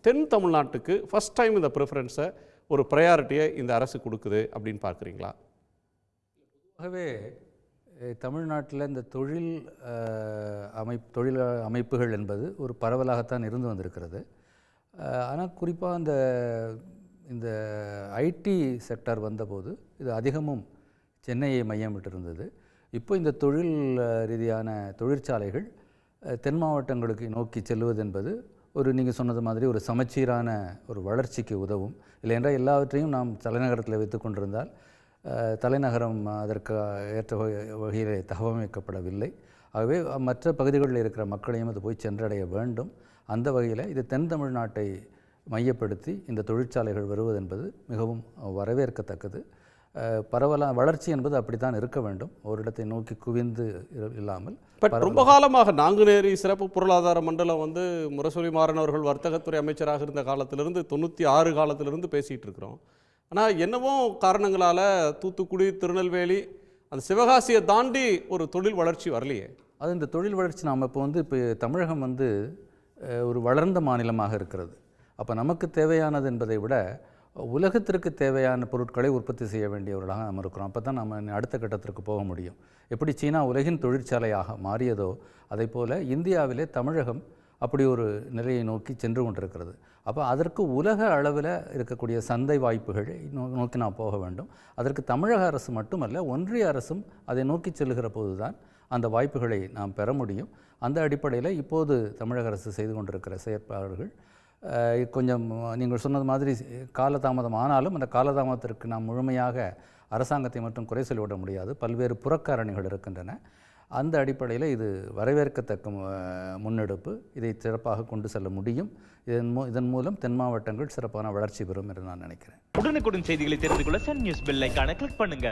தென் தமிழ்நாட்டுக்கு first time இந்த ப்ரிஃபரன்ஸை ஒரு ப்ரையாரிட்டியை இந்த அரசு கொடுக்குது அப்படின்னு பார்க்குறீங்களா? ஆகவே தமிழ்நாட்டில் இந்த தொழில் அமைப்புகள் என்பது ஒரு பரவலாகத்தான் இருந்து வந்திருக்கிறது. ஆனால் குறிப்பாக இந்த ஐடி செக்டார் வந்தபோது இது அதிகமும் சென்னையை மையமிட்டிருந்தது. இப்போ இந்த தொழில் ரீதியான தொழிற்சாலைகள் தென் மாவட்டங்களுக்கு நோக்கி செல்வது என்பது நீங்கள் சொன்னது மாதிரி ஒரு சமச்சீரான ஒரு வளர்ச்சிக்கு உதவும். இல்லை என்றால் எல்லாவற்றையும் நாம் தலைநகரத்தில் வைத்து கொண்டிருந்தால் தலைநகரம் அதற்கு ஏற்ற வகையில் தகவமைக்கப்படவில்லை. ஆகவே மற்ற பகுதிகளில் இருக்கிற மக்களையும் அது போய் சென்றடைய வேண்டும். அந்த வகையில் இது தென் தமிழ்நாட்டை மையப்படுத்தி இந்த தொழிற்சாலைகள் வருவது என்பது மிகவும் வரவேற்கத்தக்கது. வளர்ச்சி என்பது அப்படித்தான் இருக்க வேண்டும், ஒரு இடத்தை நோக்கி குவிந்து இல்லாமல். பட் ரொம்ப காலமாக நாங்குநேரி சிறப்பு பொருளாதார மண்டலம் முரசொலி மாறன் அவர்கள் வர்த்தகத்துறை அமைச்சராக இருந்த காலத்திலிருந்து 96 காலத்திலிருந்து பேசிகிட்டு இருக்கிறோம். ஆனால் என்னவோ காரணங்களால் தூத்துக்குடி, திருநெல்வேலி, அந்த சிவகாசியை தாண்டி ஒரு தொழில் வளர்ச்சி வரலையே. அது இந்த தொழில் வளர்ச்சி நாம் இப்போ தமிழகம் ஒரு வளர்ந்த மாநிலமாக இருக்கிறது. அப்போ நமக்கு தேவையானது என்பதை விட உலகத்திற்கு தேவையான பொருட்களை உற்பத்தி செய்ய வேண்டியவர்களாக நம்ம இருக்கிறோம். அப்போ தான் நம்ம அடுத்த கட்டத்திற்கு போக முடியும். எப்படி சீனா உலகின் தொழிற்சாலையாக மாறியதோ அதை போல் இந்தியாவிலே தமிழகம் அப்படி ஒரு நிலையை நோக்கி சென்று கொண்டிருக்கிறது. அப்போ அதற்கு உலக அளவில் இருக்கக்கூடிய சந்தை வாய்ப்புகளை நோக்கி நாம் போக வேண்டும். அதற்கு தமிழக அரசு மட்டுமல்ல, ஒன்றிய அரசும் அதை நோக்கி செல்லுகிற போது தான் அந்த வாய்ப்புகளை நாம் பெற முடியும். அந்த அடிப்படையில் இப்போது தமிழக அரசு செய்து கொண்டிருக்கிற செயற்பாடுகள் கொஞ்சம் நீங்கள் சொன்னது மாதிரி காலதாமதம் ஆனாலும் அந்த காலதாமதத்திற்கு நாம் முழுமையாக அரசாங்கத்தை மட்டும் குறை சொல்லிவிட முடியாது. பல்வேறு புறக்காரணிகள் இருக்கின்றன. அந்த அடிப்படையில் இது வரவேற்கத்தக்க முன்னெடுப்பு. இதை சிறப்பாக கொண்டு செல்ல முடியும். இதன் மூலம் தென் மாவட்டங்கள் சிறப்பான வளர்ச்சி பெறும் என்று நான் நினைக்கிறேன். உடனுக்குடன் செய்திகளை தெரிந்து கொள்ள சன் நியூஸ் பெல் ஐகானை கிளிக் பண்ணுங்க.